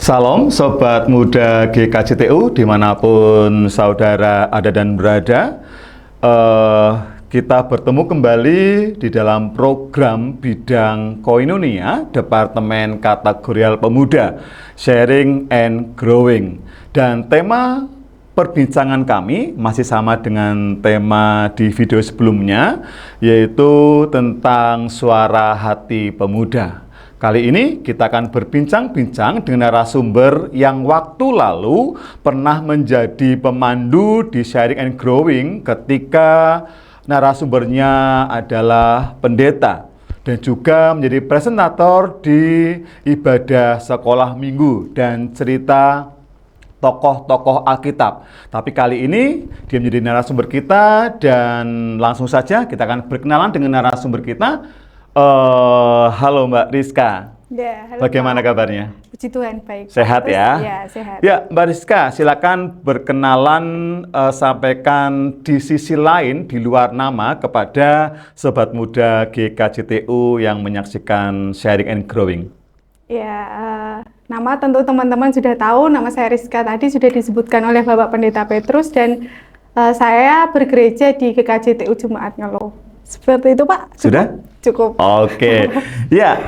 Salam Sobat Muda GKJTU dimanapun saudara ada dan berada. Kita bertemu kembali di dalam program bidang Koinonia Departemen Kategorial Pemuda Sharing and Growing. Dan tema perbincangan kami masih sama dengan tema di video sebelumnya, yaitu tentang suara hati pemuda. Kali ini kita akan berbincang-bincang dengan narasumber yang waktu lalu pernah menjadi pemandu di Sharing and Growing ketika narasumbernya adalah pendeta dan juga menjadi presentator di ibadah sekolah minggu dan cerita tokoh-tokoh Alkitab. Tapi kali ini dia menjadi narasumber kita dan langsung saja kita akan berkenalan dengan narasumber kita. Halo Mbak Rizka. Ya, halo Bagaimana Pak. kabarnya? Puji Tuhan, baik. Sehat Terus, ya? Ya, sehat. Ya, Mbak Rizka, silakan berkenalan, sampaikan di sisi lain di luar nama kepada Sobat Muda GKJTU yang menyaksikan Sharing and Growing. Ya, nama tentu teman-teman sudah tahu, nama saya Rizka tadi sudah disebutkan oleh Bapak Pendeta Petrus dan saya bergereja di GKJTU Jemaat Ngelo. Seperti itu Pak? Sudah? Cukup. Oke. Ya,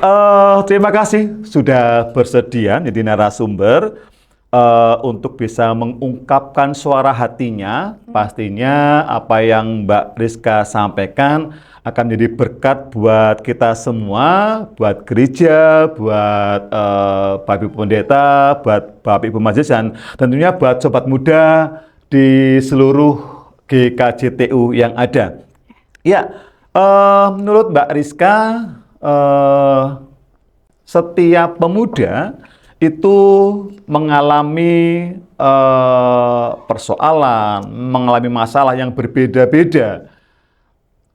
terima kasih sudah bersedia menjadi narasumber untuk bisa mengungkapkan suara hatinya. Pastinya apa yang Mbak Rizka sampaikan akan menjadi berkat buat kita semua, buat gereja, buat Bapak Ibu Pendeta, buat Bapak Ibu Majelis, dan tentunya buat sobat muda di seluruh GKJTU yang ada. Ya, menurut Mbak Rizka, setiap pemuda itu mengalami persoalan, mengalami masalah yang berbeda-beda.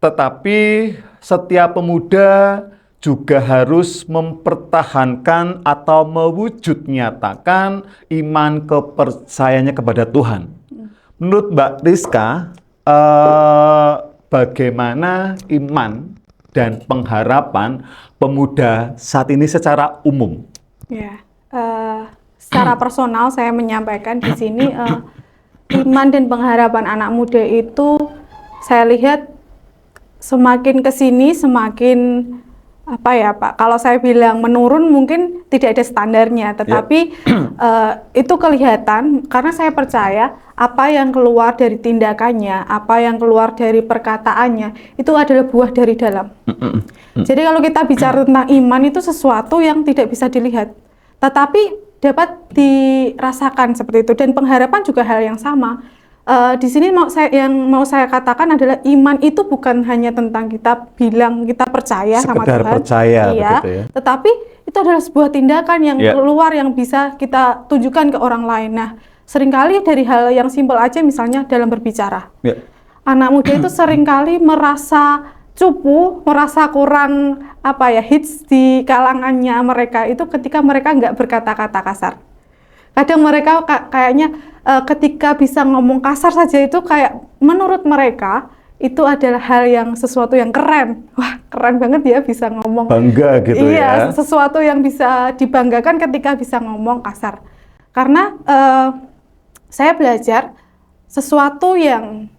Tetapi setiap pemuda juga harus mempertahankan atau mewujud nyatakan iman kepercayaannya kepada Tuhan. Menurut Mbak Rizka, bagaimana iman dan pengharapan pemuda saat ini secara umum? Ya, secara personal saya menyampaikan di sini iman dan pengharapan anak muda itu saya lihat semakin kesini semakin apa ya Pak? Kalau saya bilang menurun mungkin tidak ada standarnya, tetapi itu kelihatan karena saya percaya apa yang keluar dari tindakannya, apa yang keluar dari perkataannya itu adalah buah dari dalam. Jadi kalau kita bicara tentang iman itu sesuatu yang tidak bisa dilihat, tetapi dapat dirasakan seperti itu, dan pengharapan juga hal yang sama. Di sini yang mau saya katakan adalah iman itu bukan hanya tentang kita bilang kita percaya sama Sekedar Tuhan, percaya, iya, begitu ya. tetapi itu adalah sebuah tindakan yang keluar yang bisa kita tunjukkan ke orang lain. Nah, seringkali dari hal yang simpel aja, misalnya dalam berbicara, anak muda itu seringkali merasa cupu, merasa kurang hits di kalangannya mereka itu ketika mereka nggak berkata-kata kasar. Kadang mereka kayaknya ketika bisa ngomong kasar saja itu kayak menurut mereka itu adalah hal yang sesuatu yang keren. Wah, keren banget ya bisa ngomong. Bangga gitu ya. Iya, sesuatu yang bisa dibanggakan ketika bisa ngomong kasar. Karena saya belajar sesuatu yang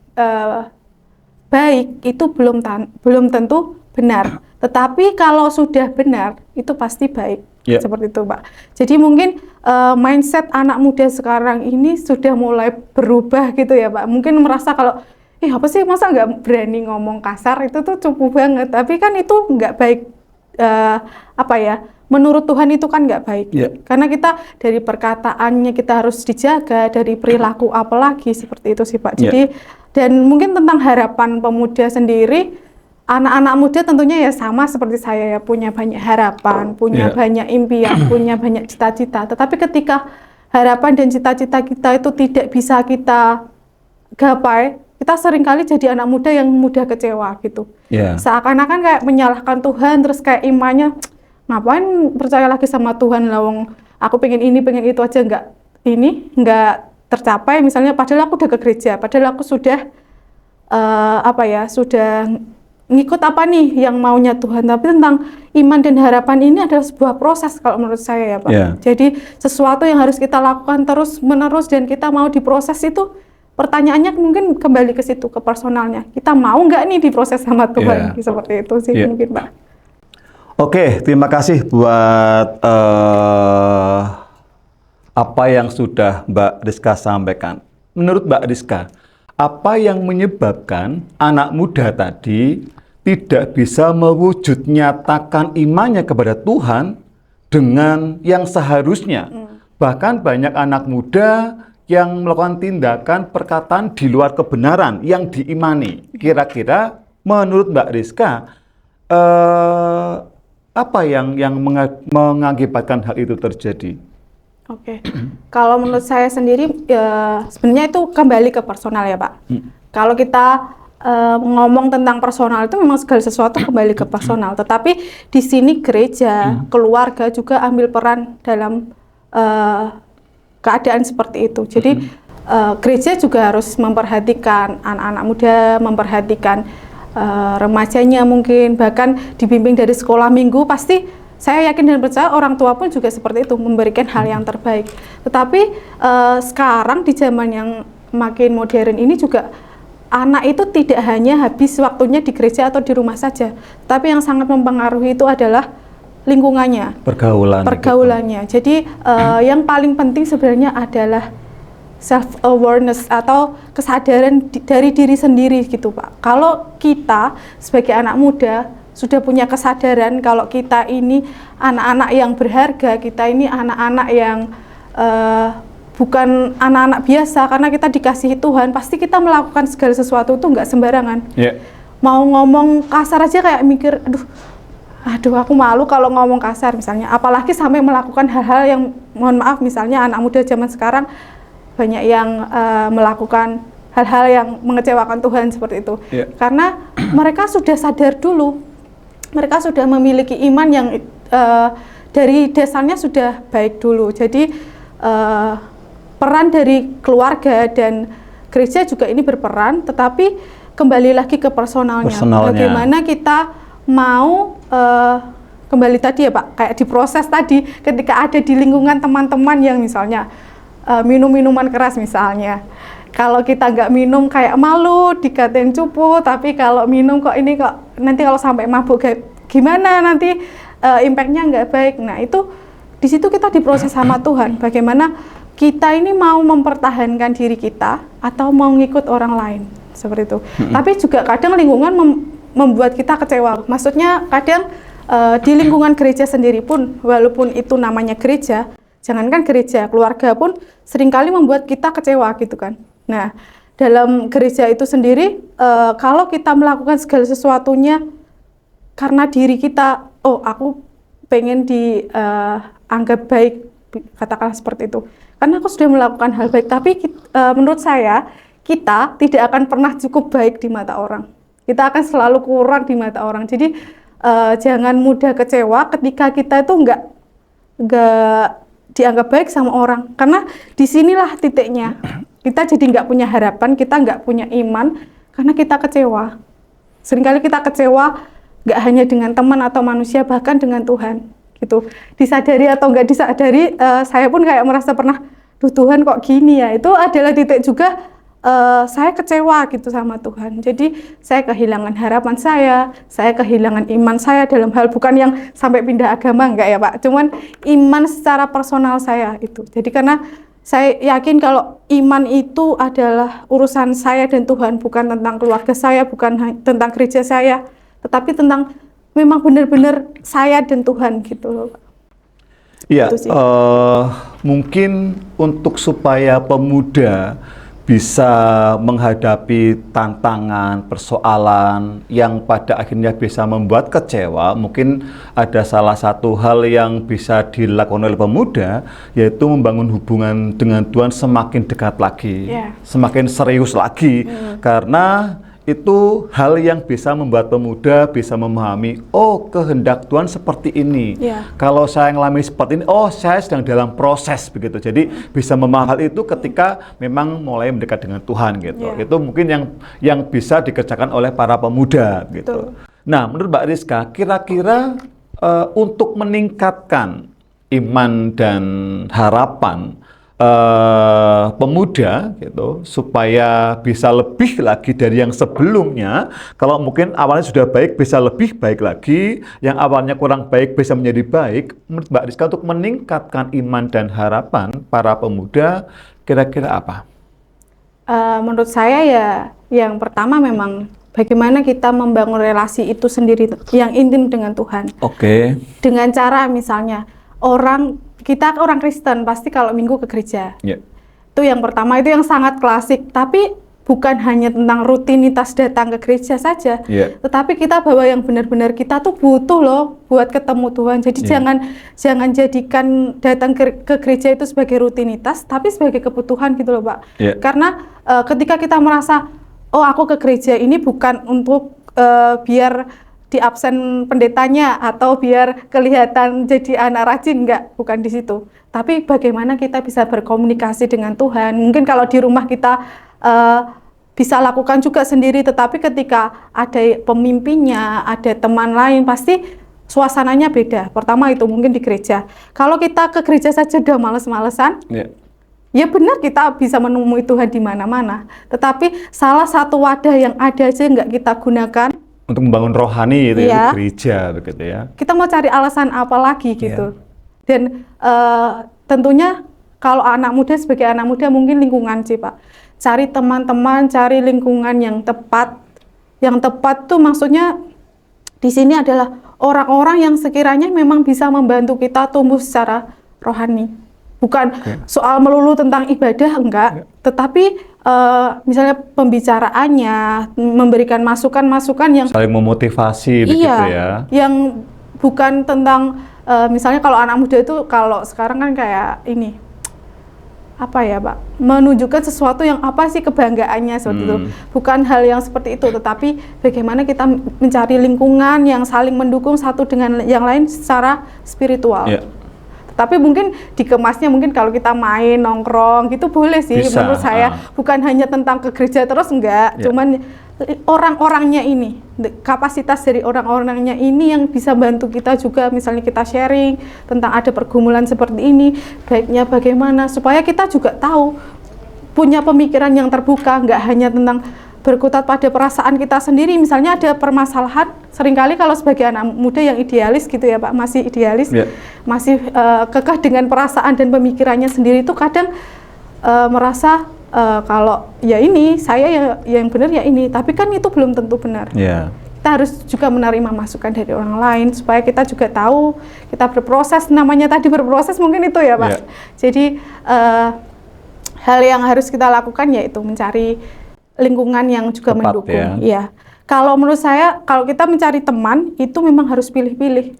baik itu belum tentu benar. Tetapi kalau sudah benar itu pasti baik. Seperti itu Pak. Jadi mungkin mindset anak muda sekarang ini sudah mulai berubah gitu ya Pak. Mungkin merasa kalau apa sih, masa nggak berani ngomong kasar, itu tuh cukup banget. Tapi kan itu nggak baik, menurut Tuhan itu kan nggak baik. Karena kita dari perkataannya kita harus dijaga, dari perilaku apalagi seperti itu sih Pak. Jadi dan mungkin tentang harapan pemuda sendiri, anak-anak muda tentunya ya sama seperti saya ya, punya banyak harapan, punya banyak impian, punya banyak cita-cita. Tetapi ketika harapan dan cita-cita kita itu tidak bisa kita gapai, kita seringkali jadi anak muda yang mudah kecewa gitu. Seakan-akan kayak menyalahkan Tuhan, terus kayak imannya, ngapain percaya lagi sama Tuhan, lawang aku pengen ini, pengen itu aja nggak tercapai. Misalnya padahal aku udah ke gereja, padahal aku sudah sudah ngikut apa nih yang maunya Tuhan, tapi tentang iman dan harapan ini adalah sebuah proses kalau menurut saya ya Pak. Yeah. Jadi sesuatu yang harus kita lakukan terus menerus dan kita mau diproses itu, pertanyaannya mungkin kembali ke situ, ke personalnya. Kita mau nggak nih diproses sama Tuhan? Yeah. Seperti itu sih mungkin Pak. Oke, terima kasih buat apa yang sudah Mbak Rizka sampaikan. Menurut Mbak Rizka, apa yang menyebabkan anak muda tadi tidak bisa mewujud nyatakan imannya kepada Tuhan dengan yang seharusnya? Bahkan banyak anak muda yang melakukan tindakan perkataan di luar kebenaran yang diimani. Kira-kira menurut Mbak Rizka, apa yang mengakibatkan hal itu terjadi? Oke, kalau menurut saya sendiri ya, sebenarnya itu kembali ke personal ya Pak. Kalau kita ngomong tentang personal itu memang segala sesuatu kembali ke personal. Tetapi di sini gereja, keluarga juga ambil peran dalam keadaan seperti itu. Jadi gereja juga harus memperhatikan anak-anak muda, memperhatikan remajanya mungkin, bahkan dibimbing dari sekolah minggu. Pasti saya yakin dan percaya orang tua pun juga seperti itu, memberikan hal yang terbaik. Tetapi sekarang di zaman yang makin modern ini juga anak itu tidak hanya habis waktunya di gereja atau di rumah saja, tapi yang sangat mempengaruhi itu adalah lingkungannya, pergaulannya. Jadi yang paling penting sebenarnya adalah self awareness atau kesadaran dari diri sendiri gitu Pak. Kalau kita sebagai anak muda sudah punya kesadaran kalau kita ini anak-anak yang berharga, kita ini anak-anak yang bukan anak-anak biasa, karena kita dikasihi Tuhan, pasti kita melakukan segala sesuatu itu nggak sembarangan. Mau ngomong kasar aja kayak mikir, aduh aku malu kalau ngomong kasar misalnya, apalagi sampai melakukan hal-hal yang mohon maaf, misalnya anak muda zaman sekarang banyak yang melakukan hal-hal yang mengecewakan Tuhan seperti itu. Karena mereka sudah sadar dulu, mereka sudah memiliki iman yang dari dasarnya sudah baik dulu. Jadi peran dari keluarga dan gereja juga ini berperan, tetapi kembali lagi ke personalnya. Bagaimana kita mau kembali tadi ya Pak, kayak diproses tadi ketika ada di lingkungan teman-teman yang misalnya minum minuman keras misalnya. Kalau kita nggak minum kayak malu, dikatain cupu, tapi kalau minum kok ini kok nanti kalau sampai mabuk gimana nanti impact-nya nggak baik. Nah itu di situ kita diproses sama Tuhan. Bagaimana kita ini mau mempertahankan diri kita atau mau ngikut orang lain seperti itu. Tapi juga kadang lingkungan membuat kita kecewa. Maksudnya kadang di lingkungan gereja sendiri pun, walaupun itu namanya gereja, jangankan gereja, keluarga pun seringkali membuat kita kecewa gitu kan. Nah, dalam gereja itu sendiri, kalau kita melakukan segala sesuatunya karena diri kita, oh aku pengen dianggap baik, katakanlah seperti itu. Karena aku sudah melakukan hal baik, tapi menurut saya, kita tidak akan pernah cukup baik di mata orang. Kita akan selalu kurang di mata orang. Jadi, jangan mudah kecewa ketika kita itu nggak dianggap baik sama orang. Karena disinilah titiknya. Kita jadi nggak punya harapan, kita nggak punya iman, karena kita kecewa. Seringkali kita kecewa nggak hanya dengan teman atau manusia, bahkan dengan Tuhan. Gitu. Disadari atau nggak disadari, saya pun kayak merasa pernah, duh Tuhan kok gini ya. Itu adalah titik juga saya kecewa gitu sama Tuhan. Jadi saya kehilangan harapan saya kehilangan iman saya dalam hal bukan yang sampai pindah agama, enggak ya Pak. Cuman iman secara personal saya itu. Jadi karena saya yakin kalau iman itu adalah urusan saya dan Tuhan, bukan tentang keluarga saya, bukan tentang gereja saya, tetapi tentang memang benar-benar saya dan Tuhan gitu loh. Iya, mungkin untuk supaya pemuda bisa menghadapi tantangan, persoalan yang pada akhirnya bisa membuat kecewa, mungkin ada salah satu hal yang bisa dilakukan oleh pemuda, yaitu membangun hubungan dengan Tuhan semakin dekat lagi, semakin serius lagi, karena itu hal yang bisa membuat pemuda bisa memahami, oh kehendak Tuhan seperti ini. Kalau saya ngalami seperti ini, oh saya sedang dalam proses begitu. Jadi bisa memahami hal itu ketika memang mulai mendekat dengan Tuhan gitu. Itu mungkin yang bisa dikerjakan oleh para pemuda gitu. Nah, menurut Mbak Rizka, kira-kira untuk meningkatkan iman dan harapan pemuda gitu supaya bisa lebih lagi dari yang sebelumnya. Kalau mungkin awalnya sudah baik bisa lebih baik lagi, yang awalnya kurang baik bisa menjadi baik. Menurut Mbak Rizka, untuk meningkatkan iman dan harapan para pemuda kira-kira apa? Menurut saya ya yang pertama memang bagaimana kita membangun relasi itu sendiri yang intim dengan Tuhan. Dengan cara misalnya kita orang Kristen pasti kalau minggu ke gereja. Itu yang pertama, itu yang sangat klasik. Tapi bukan hanya tentang rutinitas datang ke gereja saja, tetapi kita bahwa yang benar-benar kita tuh butuh loh buat ketemu Tuhan. Jadi jangan jadikan datang ke gereja itu sebagai rutinitas, tapi sebagai kebutuhan gitu loh, Pak. Karena ketika kita merasa, oh aku ke gereja ini bukan untuk biar di absen pendetanya atau biar kelihatan jadi anak rajin, bukan di situ. Tapi bagaimana kita bisa berkomunikasi dengan Tuhan. Mungkin kalau di rumah kita bisa lakukan juga sendiri, tetapi ketika ada pemimpinnya, ada teman lain, pasti suasananya beda. Pertama itu mungkin di gereja. Kalau kita ke gereja saja udah males-malesan, ya benar kita bisa menemui Tuhan di mana-mana. Tetapi salah satu wadah yang ada aja nggak kita gunakan untuk membangun rohani itu gereja begitu ya. Kita mau cari alasan apa lagi gitu. Dan tentunya kalau anak muda, sebagai anak muda mungkin lingkungan sih Pak. Cari teman-teman, cari lingkungan yang tepat. Yang tepat tuh maksudnya di sini adalah orang-orang yang sekiranya memang bisa membantu kita tumbuh secara rohani. Bukan soal melulu tentang ibadah, enggak. Tetapi misalnya pembicaraannya, memberikan masukan-masukan yang saling memotivasi begitu ya. Yang bukan tentang misalnya kalau anak muda itu kalau sekarang kan kayak ini apa ya Pak, menunjukkan sesuatu yang apa sih kebanggaannya seperti itu. Bukan hal yang seperti itu, tetapi bagaimana kita mencari lingkungan yang saling mendukung satu dengan yang lain secara spiritual. Tapi mungkin dikemasnya mungkin kalau kita main nongkrong gitu boleh sih menurut saya. Bukan hanya tentang ke gereja terus enggak, cuman orang-orangnya ini, kapasitas dari orang-orangnya ini yang bisa bantu kita juga. Misalnya kita sharing tentang ada pergumulan seperti ini, baiknya bagaimana supaya kita juga tahu, punya pemikiran yang terbuka, enggak hanya tentang berkutat pada perasaan kita sendiri. Misalnya ada permasalahan, seringkali kalau sebagai anak muda yang idealis gitu ya Pak, masih idealis, masih kekeh dengan perasaan dan pemikirannya sendiri, itu kadang merasa kalau ya ini, saya yang benar ya ini, tapi kan itu belum tentu benar. Kita harus juga menerima masukan dari orang lain, supaya kita juga tahu, kita berproses, namanya tadi berproses mungkin itu ya Pak. Jadi hal yang harus kita lakukan yaitu mencari lingkungan yang juga tepat, mendukung. Kalau menurut saya, kalau kita mencari teman itu memang harus pilih-pilih,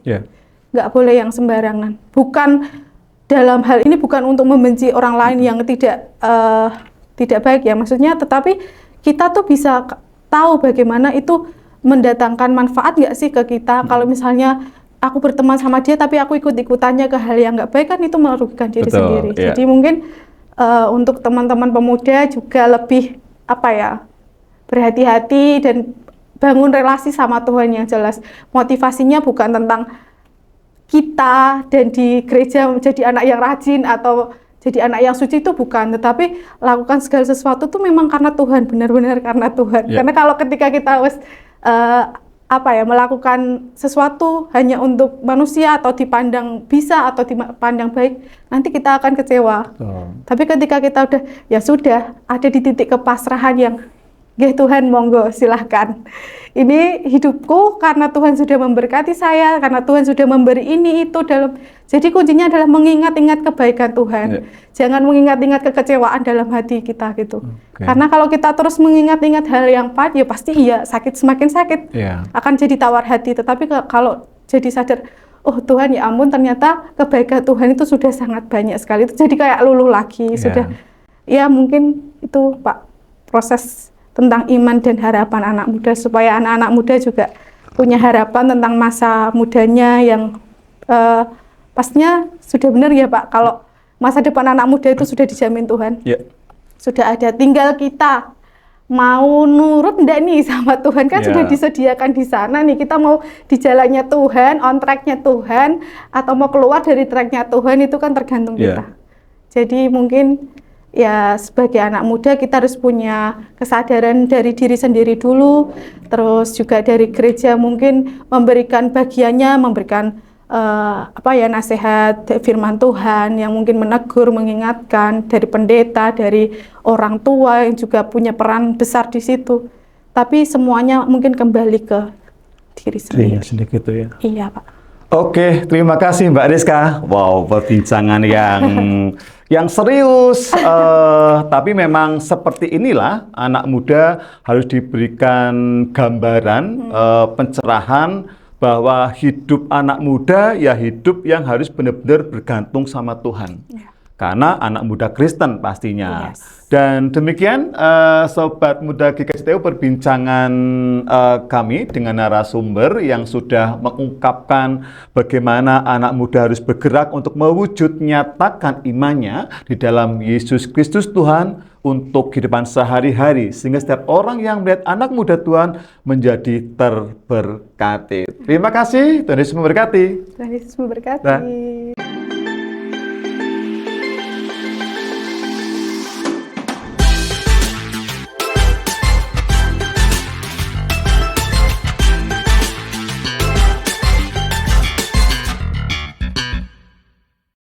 nggak boleh yang sembarangan. Bukan dalam hal ini bukan untuk membenci orang lain yang tidak baik ya, maksudnya, tetapi kita tuh bisa tahu bagaimana itu mendatangkan manfaat nggak sih ke kita. Kalau misalnya aku berteman sama dia tapi aku ikut-ikutannya ke hal yang nggak baik, kan itu merugikan diri sendiri. Jadi mungkin untuk teman-teman pemuda juga lebih berhati-hati dan bangun relasi sama Tuhan yang jelas. Motivasinya bukan tentang kita dan di gereja menjadi anak yang rajin atau jadi anak yang suci, itu bukan, tetapi lakukan segala sesuatu tuh memang karena Tuhan, benar-benar karena Tuhan. Karena kalau ketika kita melakukan sesuatu hanya untuk manusia atau dipandang bisa atau dipandang baik, nanti kita akan kecewa. Tapi ketika kita udah ya sudah ada di titik kepasrahan yang Tuhan monggo silahkan, ini hidupku karena Tuhan sudah memberkati saya, karena Tuhan sudah memberi ini itu dalam. Jadi kuncinya adalah mengingat-ingat kebaikan Tuhan. Jangan mengingat-ingat kekecewaan dalam hati kita gitu. Karena kalau kita terus mengingat-ingat hal yang pahit, ya pasti sakit, semakin sakit. Akan jadi tawar hati. Tetapi kalau jadi sadar, oh Tuhan ya ampun, ternyata kebaikan Tuhan itu sudah sangat banyak sekali. Itu jadi kayak luluh lagi. Sudah ya mungkin itu Pak, proses tentang iman dan harapan anak muda, supaya anak-anak muda juga punya harapan tentang masa mudanya yang pastinya sudah benar ya Pak, kalau masa depan anak muda itu sudah dijamin Tuhan. Ya. Sudah ada, tinggal kita mau nurut enggak nih sama Tuhan, kan sudah disediakan di sana nih, kita mau di jalannya Tuhan, on track-nya Tuhan, atau mau keluar dari track-nya Tuhan, itu kan tergantung kita. Jadi mungkin ya sebagai anak muda kita harus punya kesadaran dari diri sendiri dulu, terus juga dari gereja mungkin memberikan bagiannya, memberikan nasihat firman Tuhan yang mungkin menegur, mengingatkan, dari pendeta, dari orang tua yang juga punya peran besar di situ. Tapi semuanya mungkin kembali ke diri sendiri. Gitu ya. Iya Pak. Oke, terima kasih Mbak Rizka. Wow, perbincangan yang serius. Tapi memang seperti inilah anak muda harus diberikan gambaran, pencerahan bahwa hidup anak muda ya hidup yang harus benar-benar bergantung sama Tuhan. Karena anak muda Kristen pastinya. Dan demikian Sobat Muda GKJTU perbincangan kami dengan narasumber yang sudah mengungkapkan bagaimana anak muda harus bergerak untuk mewujud nyatakan imannya di dalam Yesus Kristus Tuhan untuk kehidupan sehari-hari, sehingga setiap orang yang melihat anak muda Tuhan menjadi terberkati. Terima kasih, Tuhan Yesus memberkati. Tuhan Yesus memberkati.